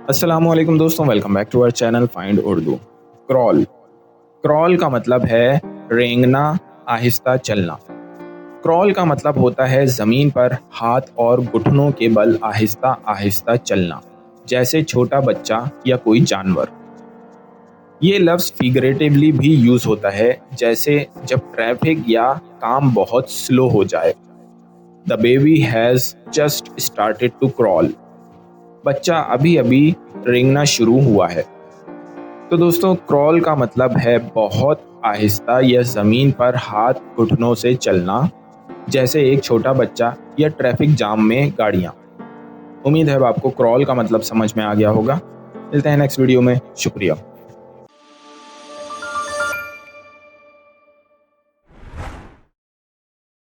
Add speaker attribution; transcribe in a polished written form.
Speaker 1: अस्सलामुअलैकुम दोस्तों, welcome back to our channel find Urdu. Crawl crawl का मतलब है रेंगना, आहिस्ता चलना। क्रॉल का मतलब होता है ज़मीन पर हाथ और घुटनों के बल आहिस्ता आहिस्ता चलना, जैसे छोटा बच्चा या कोई जानवर। ये लफ्ज़ फिगरेटिवली भी यूज़ होता है, जैसे जब ट्रैफिक या काम बहुत स्लो हो जाए। The baby has just started to crawl. बच्चा अभी अभी रेंगना शुरू हुआ है। तो दोस्तों, क्रॉल का मतलब है बहुत आहिस्ता या ज़मीन पर हाथ घुटनों से चलना, जैसे एक छोटा बच्चा या ट्रैफिक जाम में गाड़ियाँ। उम्मीद है अब आपको क्रॉल का मतलब समझ में आ गया होगा। मिलते हैं नेक्स्ट वीडियो में। शुक्रिया।